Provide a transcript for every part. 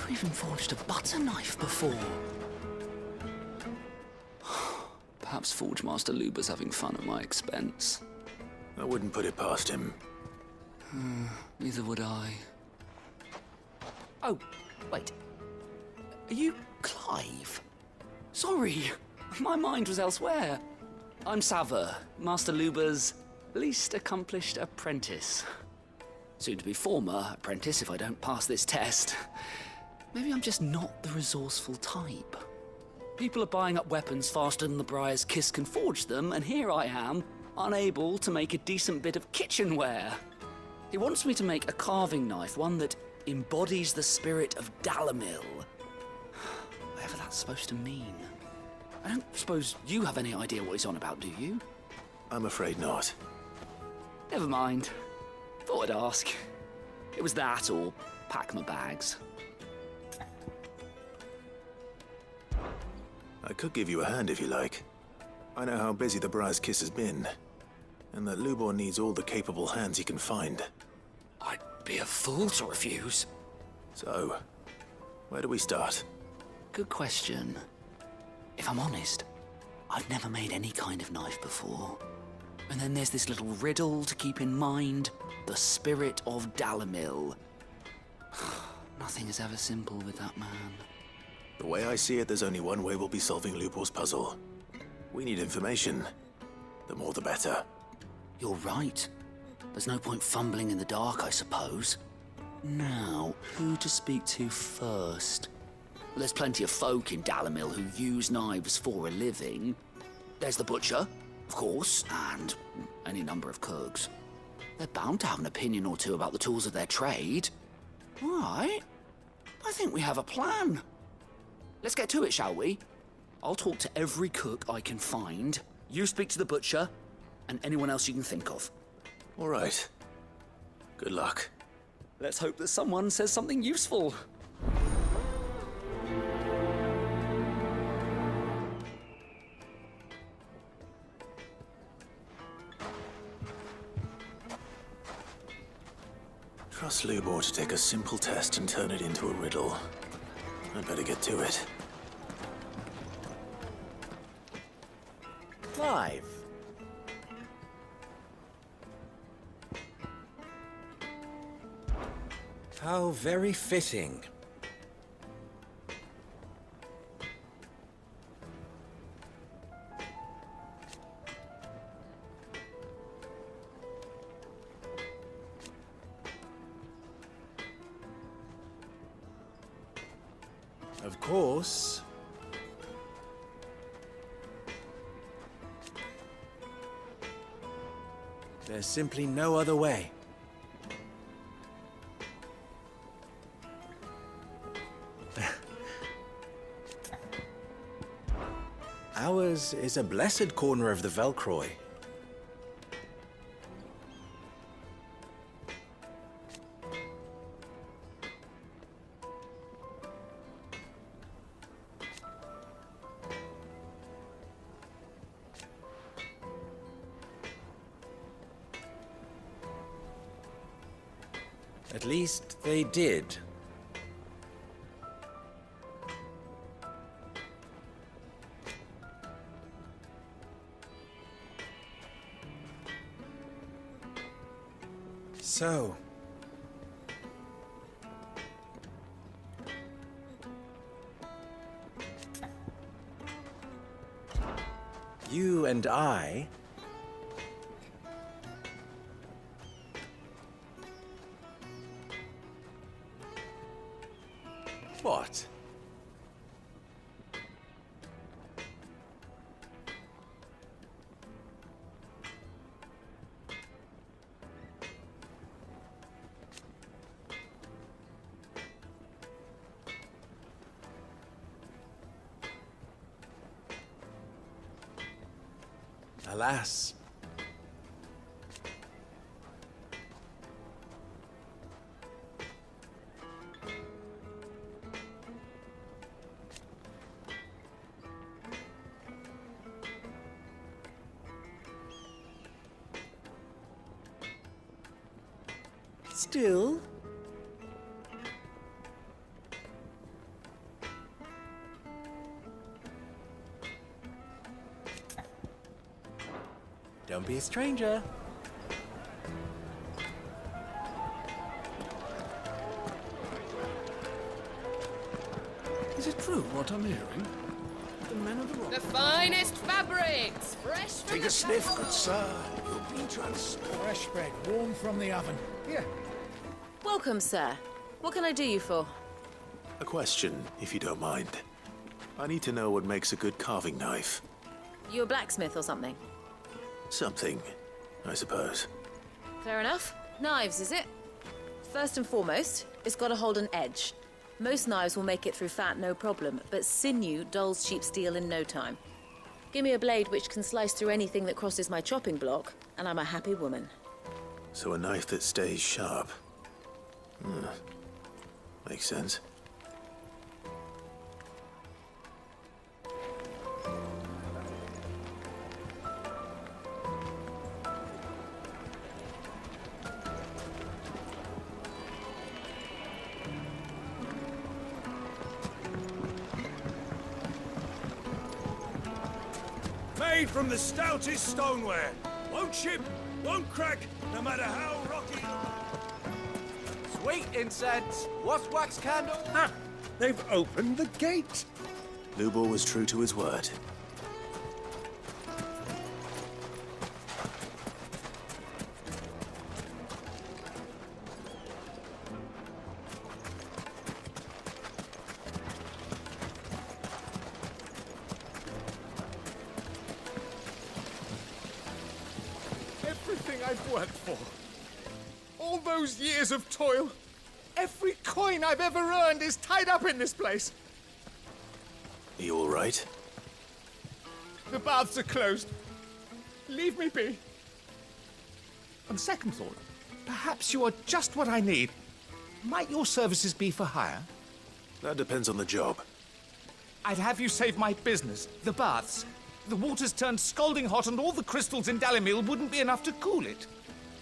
never even forged a butter knife before. Perhaps Forge Master Luber's having fun at my expense. I wouldn't put it past him. Neither would I. Oh, wait. Are you Clive? Sorry, my mind was elsewhere. I'm Sava, Master Luber's least accomplished apprentice. Soon to be former apprentice if I don't pass this test. Maybe I'm just not the resourceful type. People are buying up weapons faster than the Briar's Kiss can forge them, and here I am, unable to make a decent bit of kitchenware. He wants me to make a carving knife, one that embodies the spirit of Dalamil. Whatever that's supposed to mean. I don't suppose you have any idea what he's on about, do you? I'm afraid not. Never mind. Thought I'd ask. It was that or pack my bags. I could give you a hand if you like. I know how busy the Briar's Kiss has been, and that Lubor needs all the capable hands he can find. I'd be a fool to refuse. So, where do we start? Good question. If I'm honest, I've never made any kind of knife before. And then there's this little riddle to keep in mind. The spirit of Dalamil. Nothing is ever simple with that man. The way I see it, there's only one way we'll be solving Lubor's puzzle. We need information. The more the better. You're right. There's no point fumbling in the dark, I suppose. Now, who to speak to first? There's plenty of folk in Dalamil who use knives for a living. There's the butcher, of course, and any number of cooks. They're bound to have an opinion or two about the tools of their trade. All right. I think we have a plan. Let's get to it, shall we? I'll talk to every cook I can find. You speak to the butcher, and anyone else you can think of. All right. Good luck. Let's hope that someone says something useful. Trust Lubor to take a simple test and turn it into a riddle. I'd better get to it. Clive. How very fitting. Of course. There's simply no other way. Ours is a blessed corner of the Velcroy. At least they did. So, you and I what? Alas. Still, Don't be a stranger. Is it true what I'm hearing? The men of the rock. The finest fabrics, fresh from Take the a sniff, press. good sir. You'll be transported. Fresh bread, warm from the oven. Here. Welcome, sir. What can I do you for? A question, if you don't mind. I need to know what makes a good carving knife. You a blacksmith or something? Something, I suppose. Fair enough. Knives, is it? First and foremost, it's got to hold an edge. Most knives will make it through fat, no problem, but sinew dulls cheap steel in no time. Give me a blade which can slice through anything that crosses my chopping block, and I'm a happy woman. So a knife that stays sharp. Makes sense. Made from the stoutest stoneware. Won't chip, won't crack, no matter how rocky. Sweet incense. What's wax candle? Ha! They've opened the gate. Lubor was true to his word. Everything I've worked for. All those years of toil. Every coin I've ever earned is tied up in this place. Are you all right? The baths are closed. Leave me be. On second thought, perhaps you are just what I need. Might your services be for hire? That depends on the job. I'd have you save my business, the baths. The water's turned scalding hot and all the crystals in Dalimil wouldn't be enough to cool it.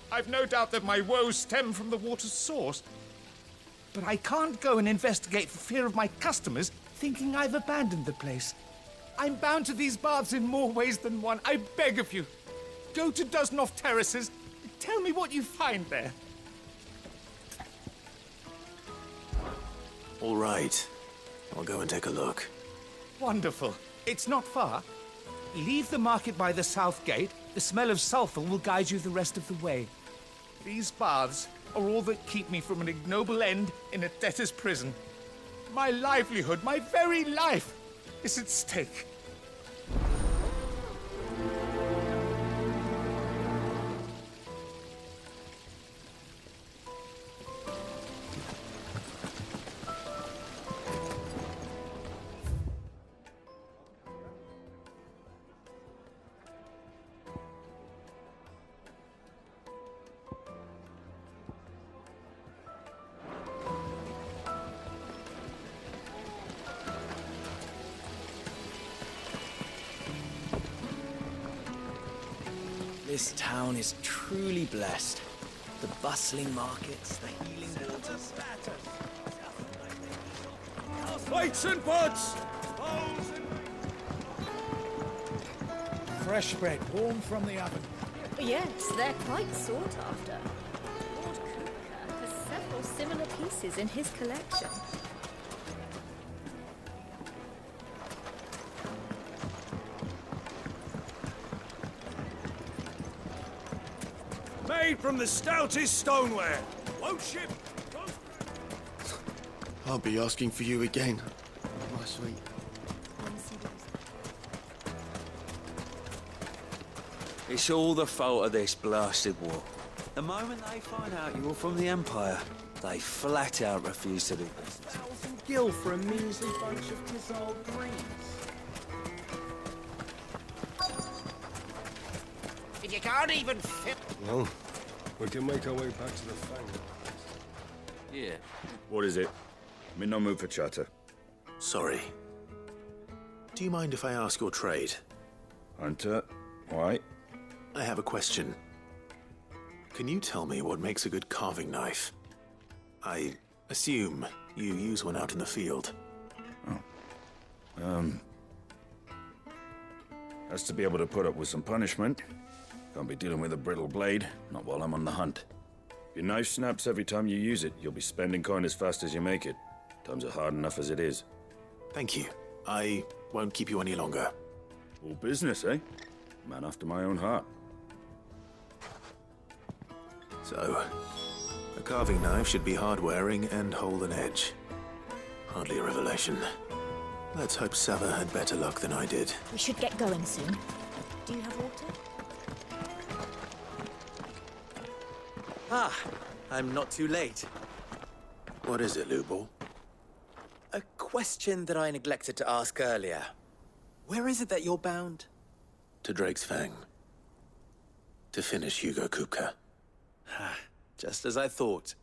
I've no doubt that my woes stem from the water's source. But I can't go and investigate for fear of my customers thinking I've abandoned the place. I'm bound to these baths in more ways than one. I beg of you. Go to Dusnoff Terraces. Tell me what you find there. All right. I'll go and take a look. Wonderful. It's not far. Leave the market by the south gate. The smell of sulfur will guide you the rest of the way. These baths are all that keep me from an ignoble end in a debtor's prison. My livelihood, my very life, is at stake. This town is truly blessed. The bustling markets, the healing waters. Plates and pots! Bowls and... Fresh bread, warm from the oven. Yes, they're quite sought after. Lord Cooper has several similar pieces in his collection. Made from the stoutest stoneware. Won't chip, won't crack. I'll be asking for you again, my sweet. It's all the fault of this blasted war. The moment they find out you're from the Empire, they flat out refuse to do business. 1,000 gil for a measly bunch of Tizal greens. If you can't even fit... Well, we can make our way back to the Fang. Yeah. What is it? I'm in no mood for chatter. Sorry. Do you mind if I ask your trade? Hunter, why? I have a question. Can you tell me what makes a good carving knife? I assume you use one out in the field. Has to be able to put up with some punishment. Can't be dealing with a brittle blade, not while I'm on the hunt. If your knife snaps every time you use it, you'll be spending coin as fast as you make it. Times are hard enough as it is. Thank you. I won't keep you any longer. All business, eh? Man after my own heart. So, a carving knife should be hard-wearing and hold an edge. Hardly a revelation. Let's hope Sava had better luck than I did. We should get going soon. Do you have water? Ah, I'm not too late. What is it, Lubor? A question that I neglected to ask earlier. Where is it that you're bound? To Drake's Fang. To finish Hugo Kupka. Just as I thought.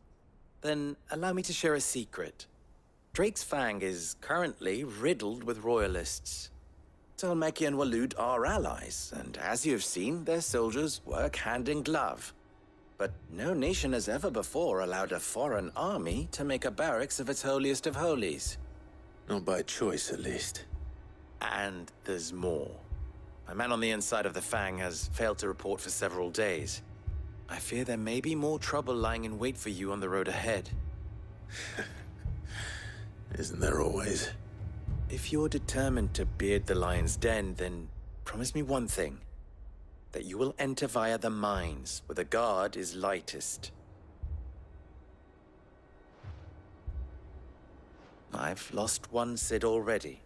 Then allow me to share a secret. Drake's Fang is currently riddled with royalists. Talmeki and Walud are allies, and as you've seen, their soldiers work hand in glove. But no nation has ever before allowed a foreign army to make a barracks of its holiest of holies. Not by choice, at least. And there's more. A man on the inside of the Fang has failed to report for several days. I fear there may be more trouble lying in wait for you on the road ahead. Isn't there always? If you're determined to beard the lion's den, then promise me one thing. That you will enter via the mines, where the guard is lightest. I've lost one Cid already.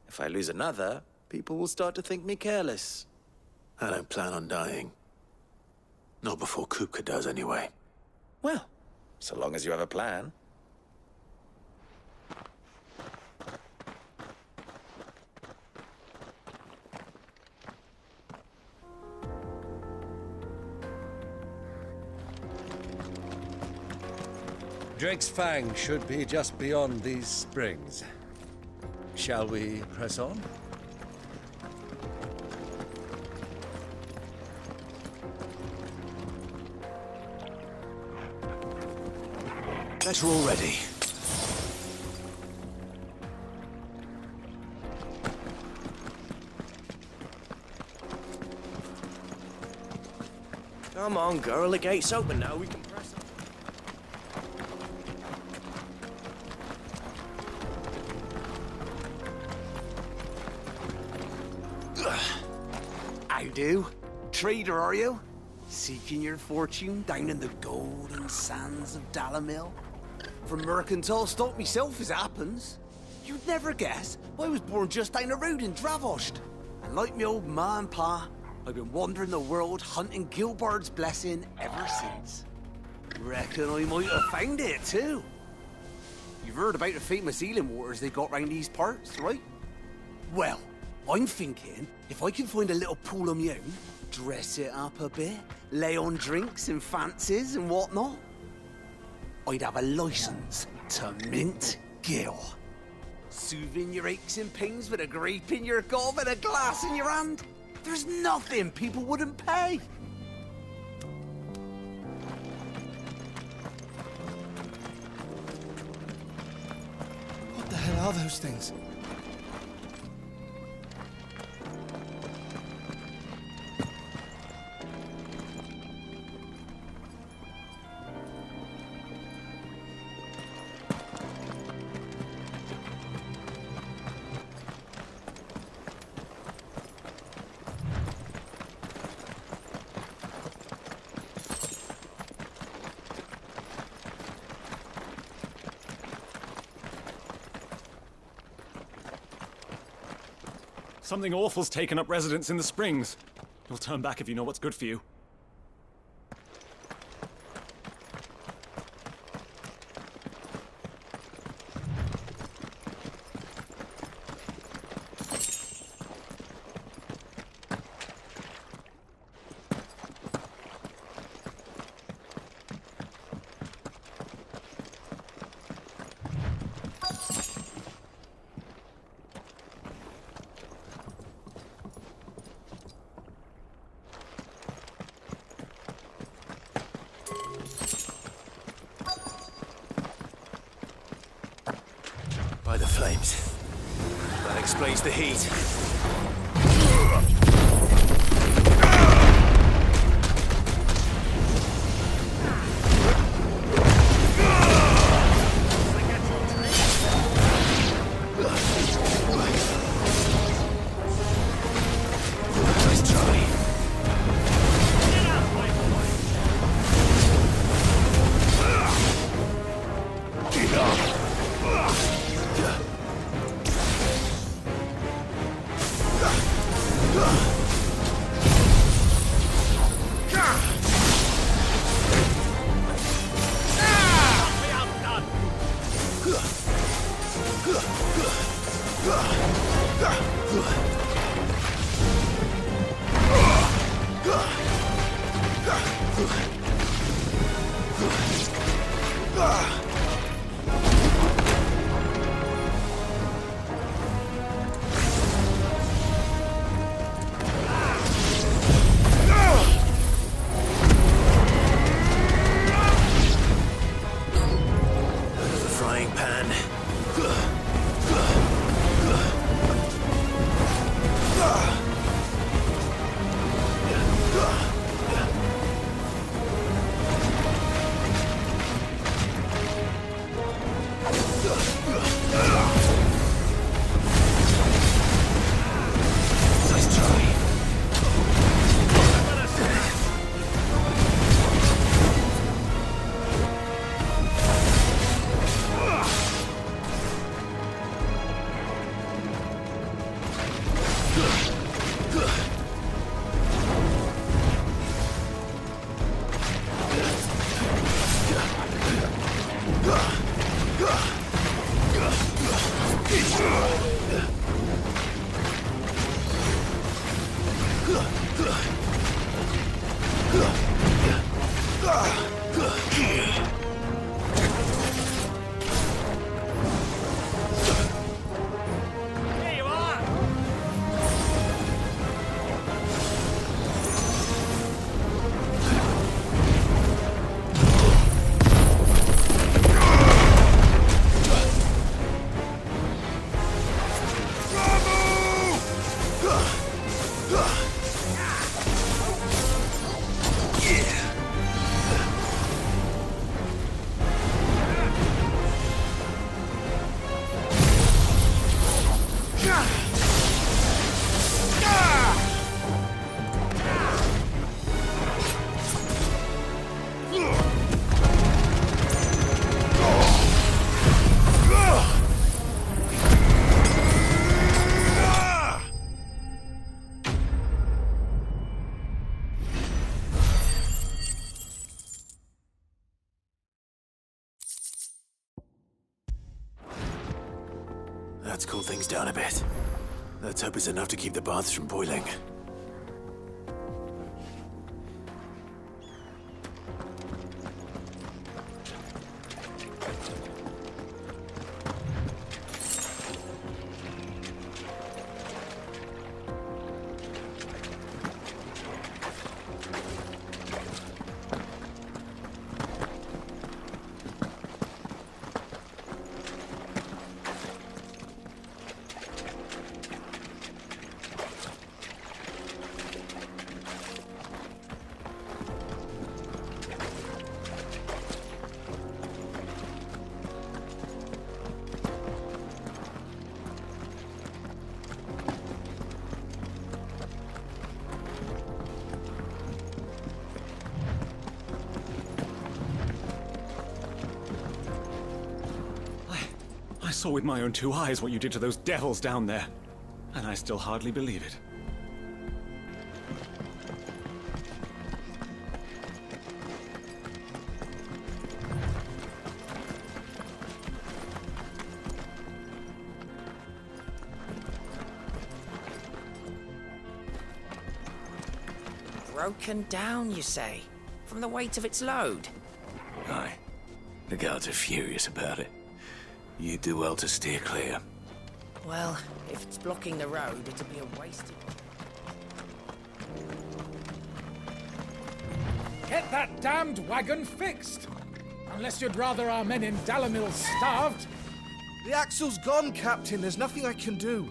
If I lose another, people will start to think me careless. I don't plan on dying. Not before Kupka does, anyway. Well, so long as you have a plan. Drake's Fang should be just beyond these springs. Shall we press on? Better already. Come on, girl, the gate's open now. We can press on. How do? Trader, are you? Seeking your fortune down in the golden sands of Dalamil? From mercantile stock myself, as it happens. You'd never guess, I was born just down the road in Dravost. And like me old ma and pa, I've been wandering the world hunting Gilbard's blessing ever since. Reckon I might have found it, too. You've heard about the famous healing waters they got round these parts, right? Well, I'm thinking, if I can find a little pool of my own, dress it up a bit, lay on drinks and fancies and whatnot, I'd have a license to mint Gil. Soothing your aches and pains with a grape in your gob and a glass in your hand. There's nothing people wouldn't pay. What the hell are those things? Something awful's taken up residence in the springs. You'll turn back if you know what's good for you. By the flames. That explains the heat. Let's cool things down a bit. Let's hope it's enough to keep the baths from boiling. I saw with my own 2 eyes what you did to those devils down there, and I still hardly believe it. Broken down, you say? From the weight of its load? Aye. The guards are furious about it. You do well to steer clear. Well, if it's blocking the road, it'll be a waste. Get that damned wagon fixed! Unless you'd rather our men in Dalamil starved. The axle's gone, Captain. There's nothing I can do.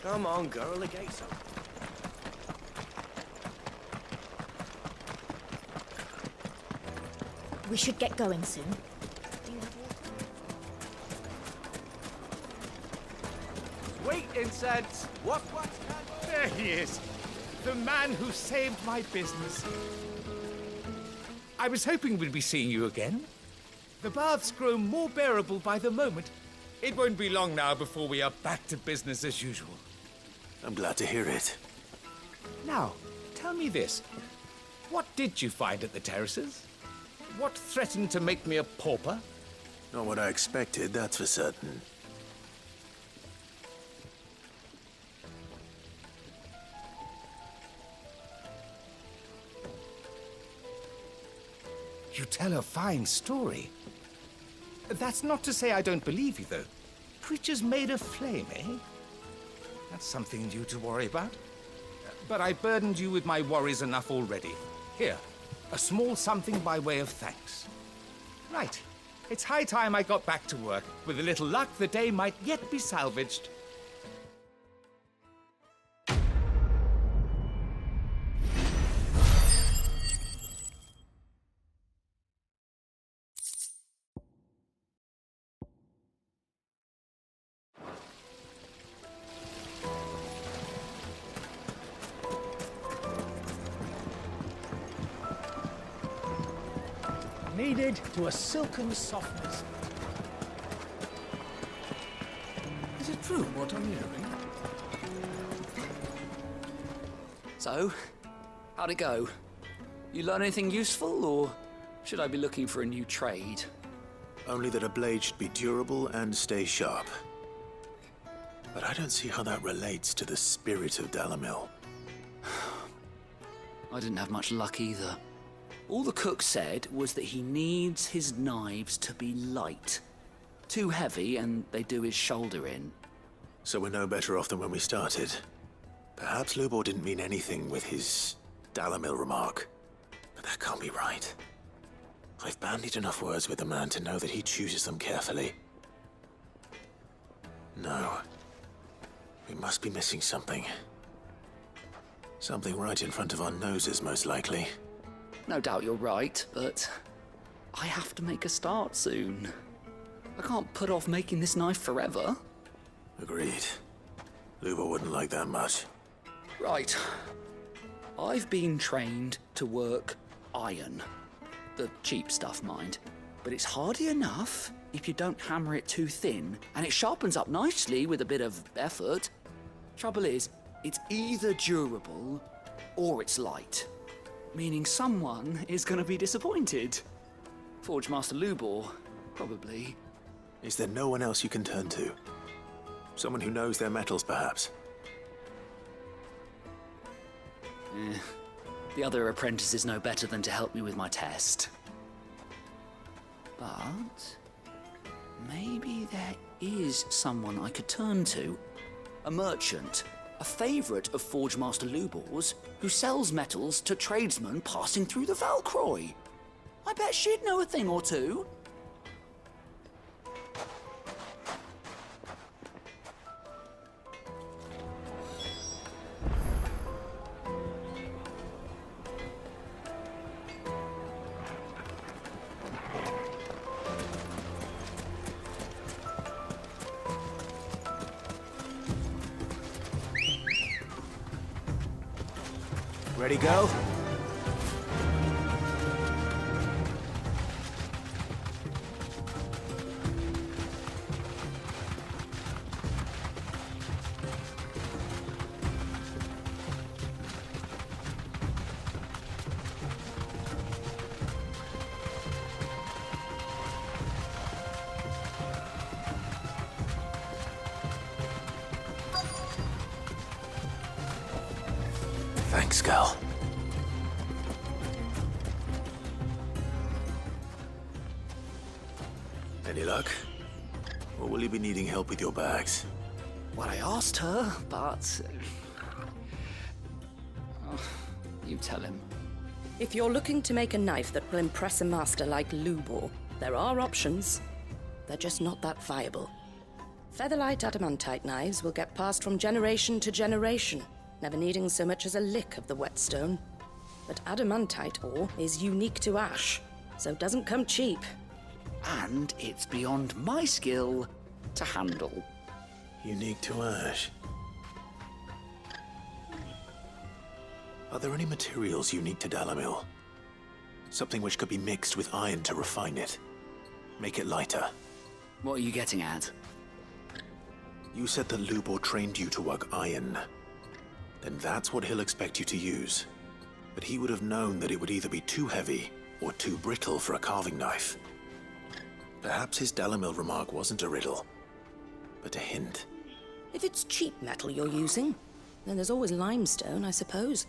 Come on, girl, the gate's open. We should get going soon. Wait, incense! What? There he is. The man who saved my business. I was hoping we'd be seeing you again. The baths grow more bearable by the moment. It won't be long now before we are back to business as usual. I'm glad to hear it. Now, tell me this. What did you find at the terraces? What threatened to make me a pauper? Not what I expected, that's for certain. You tell a fine story. That's not to say I don't believe you, though. Creatures made of flame, eh? That's something new to worry about. But I burdened you with my worries enough already. Here, a small something by way of thanks. Right. It's high time I got back to work. With a little luck, the day might yet be salvaged. Kneaded to a silken softness. Is it true what I'm hearing? So, how'd it go? You learn anything useful, or should I be looking for a new trade? Only that a blade should be durable and stay sharp. But I don't see how that relates to the spirit of Dalamil. I didn't have much luck either. All the cook said was that he needs his knives to be light. Too heavy and they do his shoulder in. So we're no better off than when we started. Perhaps Lubor didn't mean anything with his Dalamil remark. But that can't be right. I've bandied enough words with the man to know that he chooses them carefully. No. We must be missing something. Something right in front of our noses, most likely. No doubt you're right, but I have to make a start soon. I can't put off making this knife forever. Agreed. Lubor wouldn't like that much. Right. I've been trained to work iron. The cheap stuff, mind. But it's hardy enough if you don't hammer it too thin, and it sharpens up nicely with a bit of effort. Trouble is, it's either durable or it's light. Meaning someone is going to be disappointed. Forge Master Lubor, probably. Is there no one else you can turn to? Someone who knows their metals, perhaps? The other apprentices know better than to help me with my test. But maybe there is someone I could turn to. A merchant. A favourite of Forge Master Lubor's, who sells metals to tradesmen passing through the Valcroy. I bet she'd know a thing or two. Ready, go? Thanks, Gal. Any luck? Or will you be needing help with your bags? Well, I asked her, but... you tell him. If you're looking to make a knife that will impress a master like Lubor, there are options. They're just not that viable. Featherlight adamantite knives will get passed from generation to generation, never needing so much as a lick of the whetstone. But adamantite ore is unique to ash, so it doesn't come cheap. And it's beyond my skill to handle. Unique to ash. Are there any materials unique to Dalamil? Something which could be mixed with iron to refine it. Make it lighter. What are you getting at? You said that Lubor trained you to work iron. Then that's what he'll expect you to use. But he would have known that it would either be too heavy or too brittle for a carving knife. Perhaps his Dalamil remark wasn't a riddle, but a hint. If it's cheap metal you're using, then there's always limestone, I suppose.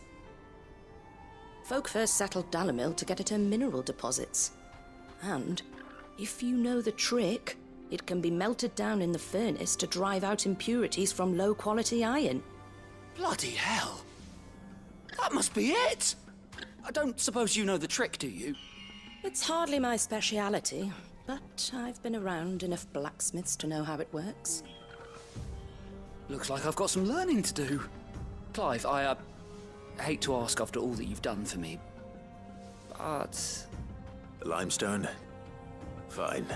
Folk first settled Dalamil to get at her mineral deposits. And if you know the trick, It can be melted down in the furnace to drive out impurities from low-quality iron. Bloody hell! That must be it! I don't suppose you know the trick, do you? It's hardly my speciality, but I've been around enough blacksmiths to know how it works. Looks like I've got some learning to do. Clive, I hate to ask after all that you've done for me, but... The limestone? Fine.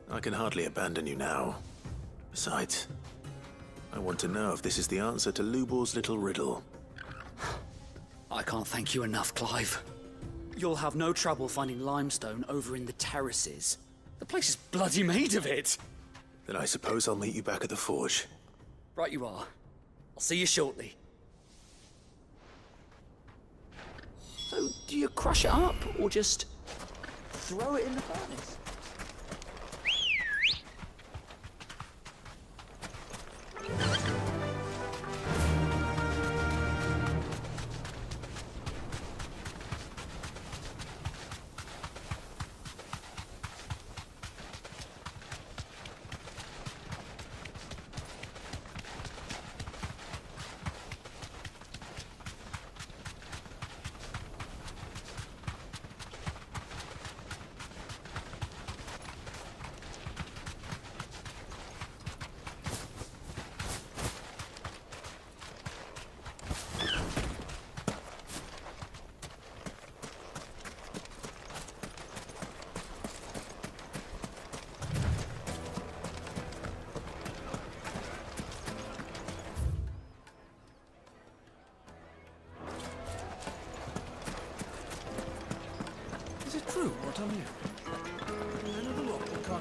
I can hardly abandon you now. Besides, I want to know if this is the answer to Lubor's little riddle. I can't thank you enough, Clive. You'll have no trouble finding limestone over in the terraces. The place is bloody made of it. Then I suppose I'll meet you back at the forge. Right you are. I'll see you shortly. So, do you crush it up, or just throw it in the furnace?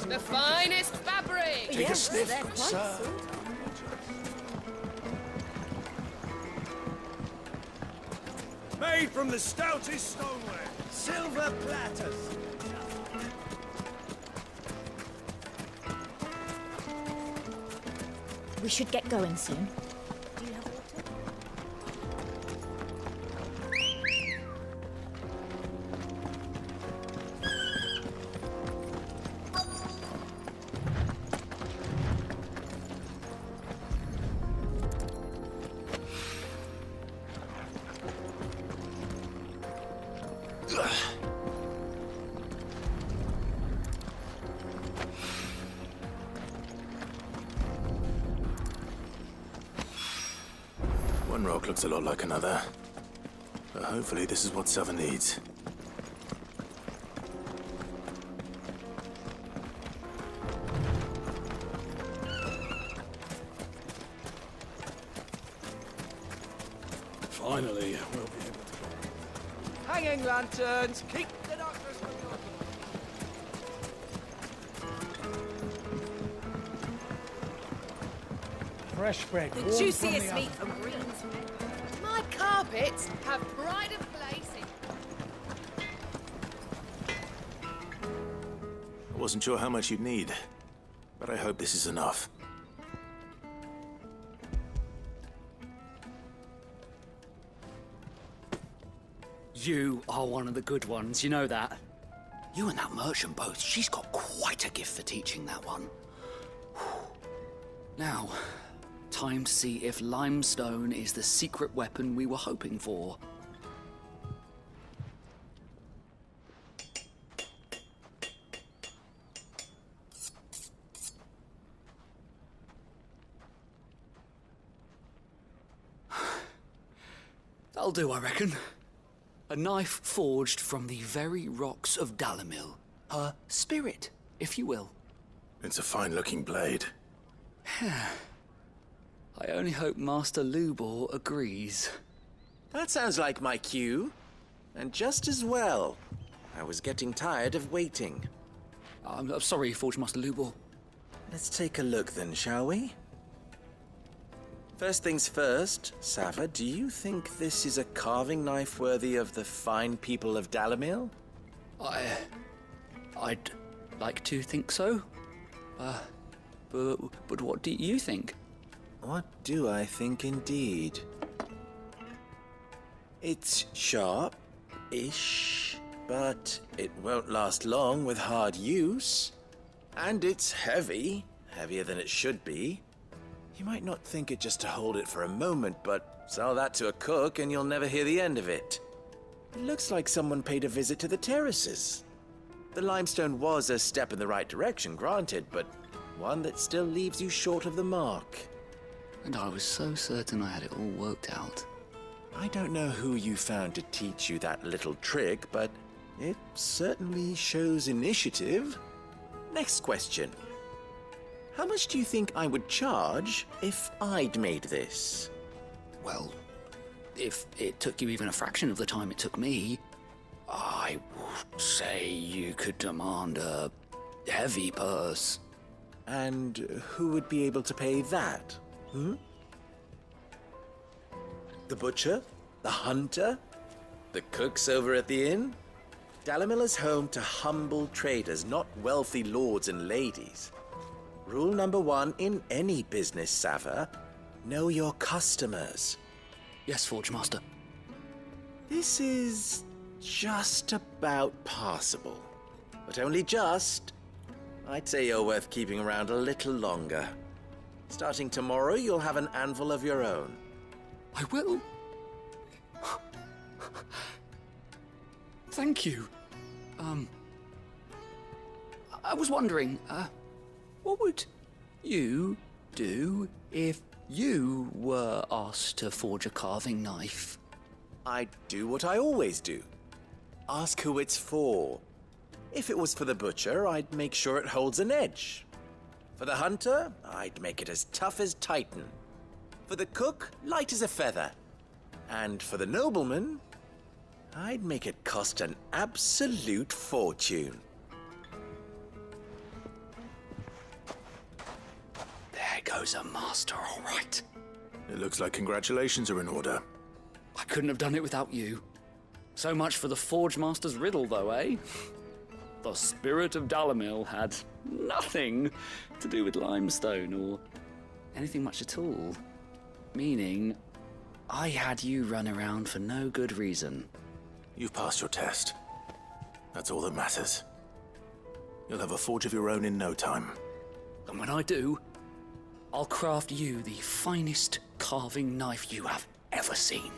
The finest fabric! Take a sniff, good sir. Made from the stoutest stoneware. Silver platters. We should get going soon. Do you have water? One rock looks a lot like another. But hopefully this is what Sava needs. Finally, we'll be able to... Hanging lanterns, keep the darkness from you. Fresh bread. The warm from juiciest the meat oven. from greens. My carpets have pride of place in... I wasn't sure how much you'd need, but I hope this is enough. You are one of the good ones, you know that. You and that merchant both, she's got quite a gift for teaching that one. Now, time to see if limestone is the secret weapon we were hoping for. That'll do, I reckon. A knife forged from the very rocks of Dalimil. Her spirit, if you will. It's a fine-looking blade. I only hope Master Lubor agrees. That sounds like my cue. And just as well. I was getting tired of waiting. I'm sorry, Forge Master Lubor. Let's take a look then, shall we? First things first, Sava, do you think this is a carving knife worthy of the fine people of Dalimil? I'd like to think so. But what do you think? What do I think indeed? It's sharp-ish, but it won't last long with hard use. And it's heavy. Heavier than it should be. You might not think it just to hold it for a moment, but sell that to a cook and you'll never hear the end of it. It looks like someone paid a visit to the terraces. The limestone was a step in the right direction, granted, but one that still leaves you short of the mark. And I was so certain I had it all worked out. I don't know who you found to teach you that little trick, but it certainly shows initiative. Next question. How much do you think I would charge if I'd made this? Well, if it took you even a fraction of the time it took me, I would say you could demand a heavy purse. And who would be able to pay that? The butcher? The hunter? The cooks over at the inn? Dalimil is home to humble traders, not wealthy lords and ladies. Rule number 1 in any business, Sava: know your customers. Yes, Forge Master. This is just about passable. But only just. I'd say you're worth keeping around a little longer. Starting tomorrow, you'll have an anvil of your own. I will. Thank you. I was wondering, what would you do if you were asked to forge a carving knife? I'd do what I always do. Ask who it's for. If it was for the butcher, I'd make sure it holds an edge. For the hunter, I'd make it as tough as Titan. For the cook, light as a feather. And for the nobleman, I'd make it cost an absolute fortune. There goes a master, all right. It looks like congratulations are in order. I couldn't have done it without you. So much for the Forge Master's riddle, though, eh? The spirit of Dalimil had nothing to do with limestone or anything much at all. Meaning, I had you run around for no good reason. You've passed your test. That's all that matters. You'll have a forge of your own in no time. And when I do, I'll craft you the finest carving knife you have ever seen.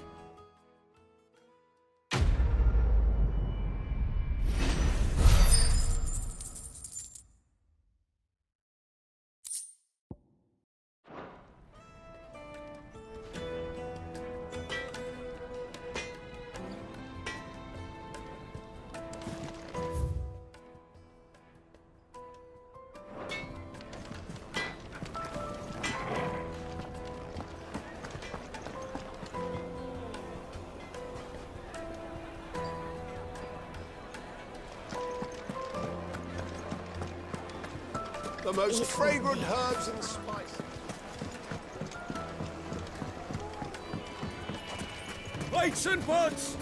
The most fragrant herbs and spices. Lights and buds!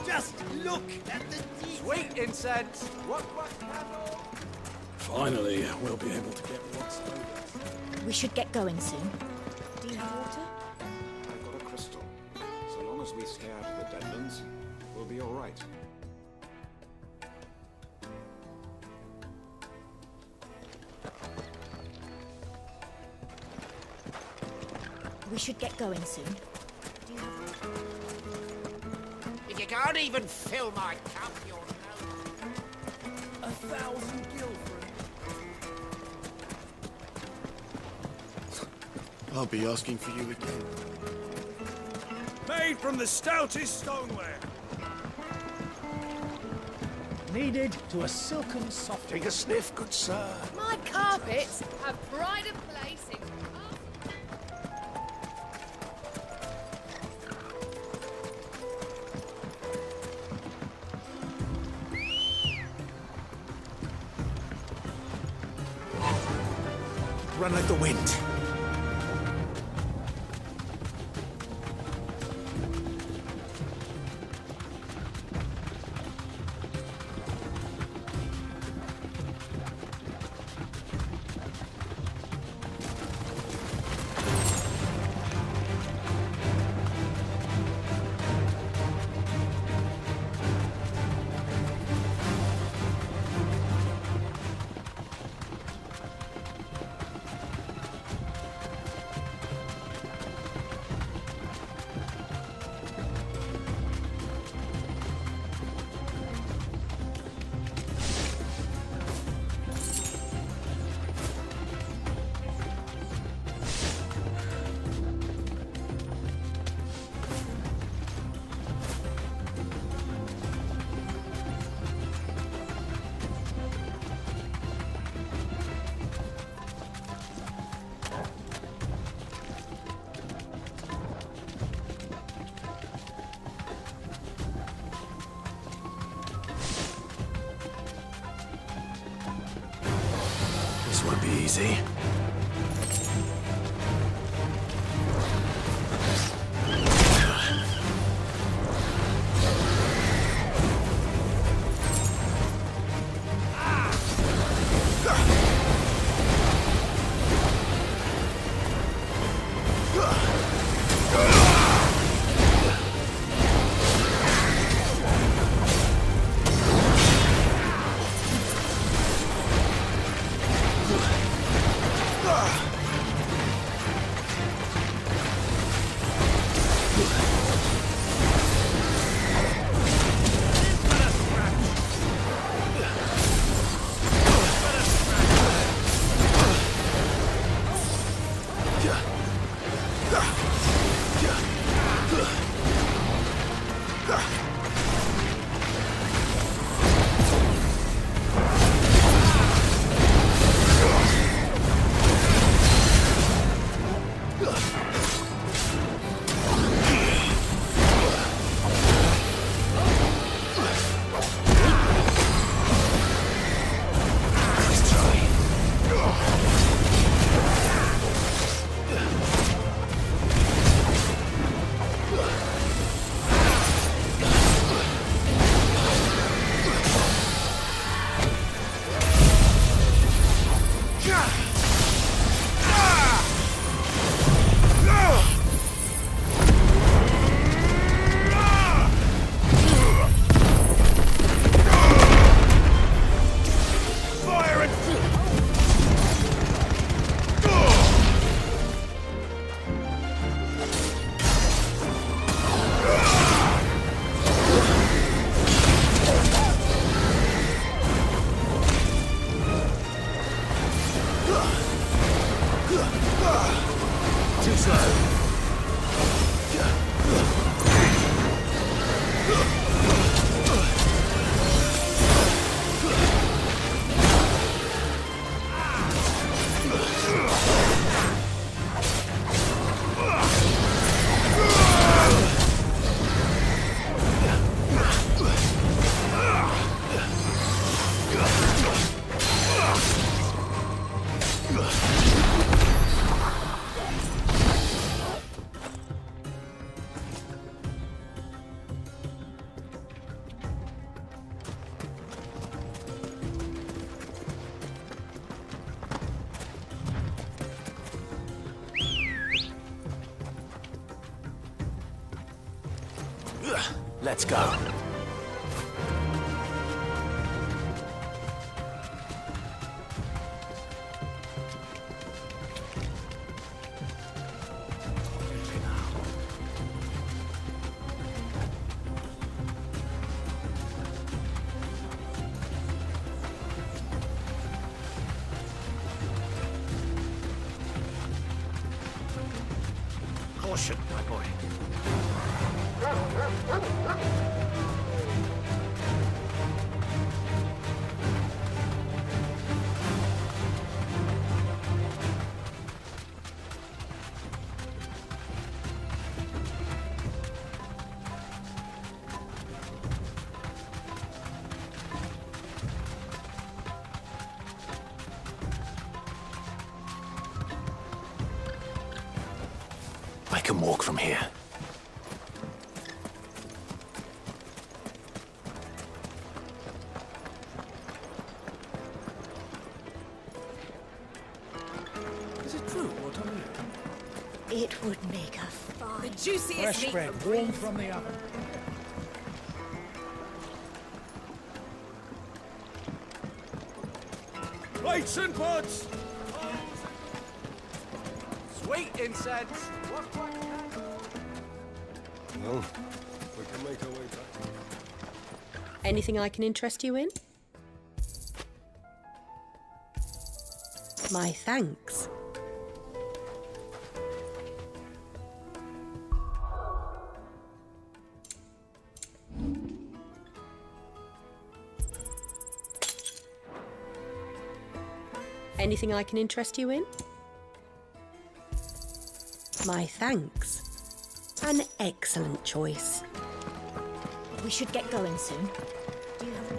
Just look at the detail. Sweet incense! What candle? Finally, we'll be able to get what's over. We should get going soon. Do you have water? I've got a crystal. So long as we stay out of the Deadlands, we'll be all right. We should get going soon. Do you have water? If you can't even fill my cup, you're no... 1,000 gil for it. I'll be asking for you again. Made from the stoutest stoneware. Needed to a silken soft. Take a sniff, good sir. My carpets have pride of place in... Run like the wind. This won't be easy. Let's go. Caution, my boy. I can walk from here. Is it true what I hear? It would make a fine. The juiciest Fresh meat bread, from warm Greece. from the oven. Plates and pots! Sweet incense! Well, we can make our way back. Anything I can interest you in? My thanks. Anything I can interest you in? My thanks. An excellent choice. We should get going soon. Do you have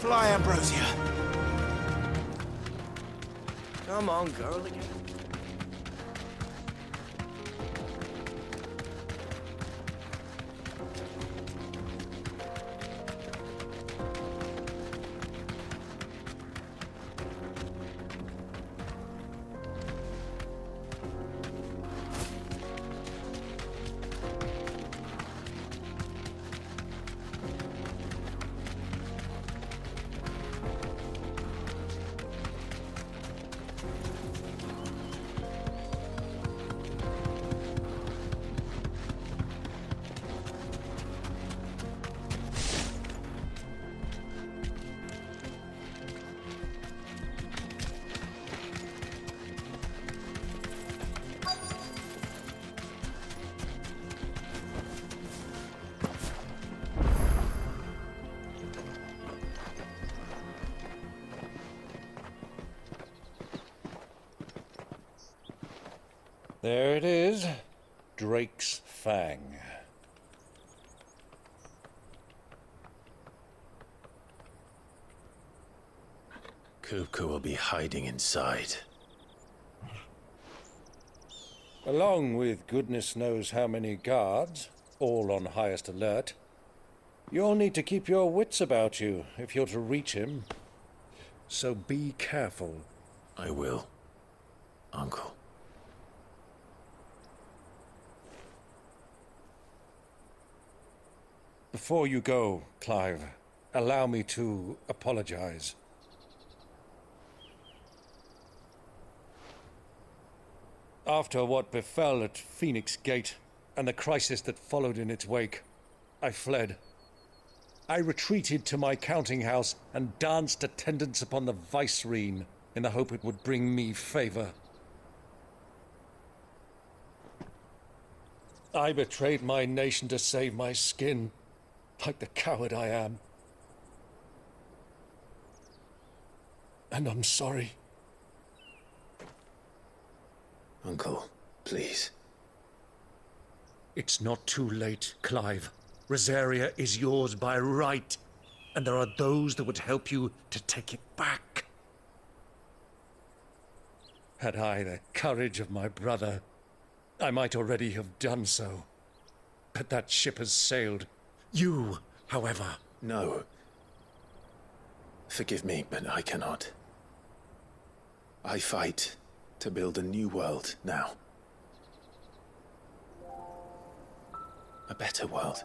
Fly, Ambrosia. Come on, girl. There it is. Drake's Fang. Kupka will be hiding inside. Along with goodness knows how many guards, all on highest alert. You'll need to keep your wits about you if you're to reach him. So be careful. I will, Uncle. Before you go, Clive, allow me to apologize. After what befell at Phoenix Gate and the crisis that followed in its wake, I fled. I retreated to my counting house and danced attendance upon the vicereine in the hope it would bring me favor. I betrayed my nation to save my skin, like the coward I am. And I'm sorry. Uncle, please. It's not too late, Clive. Rosaria is yours by right, and there are those that would help you to take it back. Had I the courage of my brother, I might already have done so. But that ship has sailed. You, however... No. Forgive me, but I cannot. I fight to build a new world now. A better world.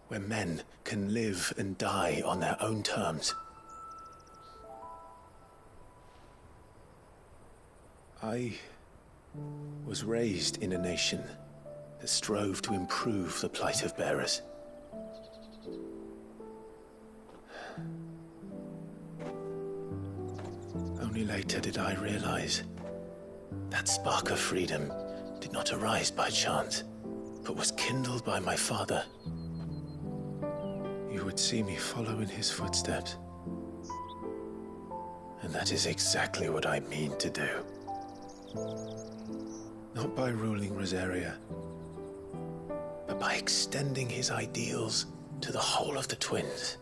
Where men can live and die on their own terms. I was raised in a nation that strove to improve the plight of bearers. Only later did I realize that spark of freedom did not arise by chance, but was kindled by my father. You would see me follow in his footsteps. And that is exactly what I mean to do. Not by ruling Rosaria, but by extending his ideals to the whole of the twins.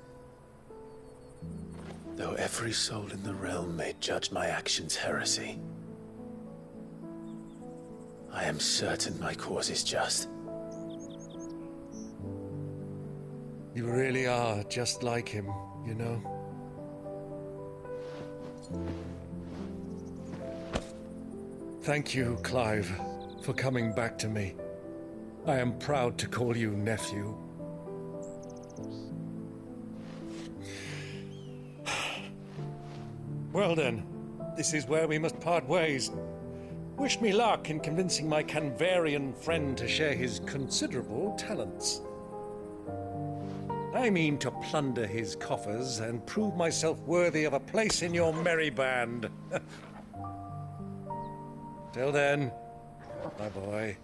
Though every soul in the realm may judge my actions heresy, I am certain my cause is just. You really are just like him, you know? Thank you, Clive, for coming back to me. I am proud to call you nephew. Well then, this is where we must part ways. Wish me luck in convincing my Canvarian friend to share his considerable talents. I mean to plunder his coffers and prove myself worthy of a place in your merry band. Till then, my boy.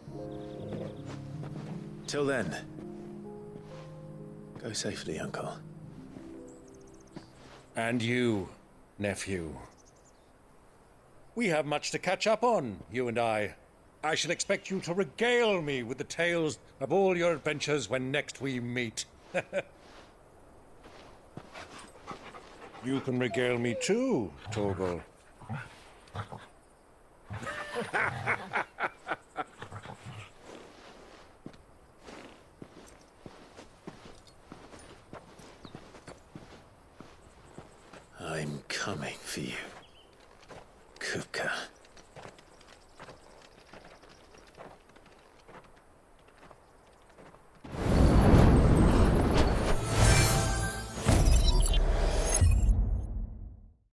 Till then, go safely, Uncle. And you, nephew. We have much to catch up on, you and I. I shall expect you to regale me with the tales of all your adventures when next we meet. You can regale me too, Torgal. I'm coming for you, Kupka.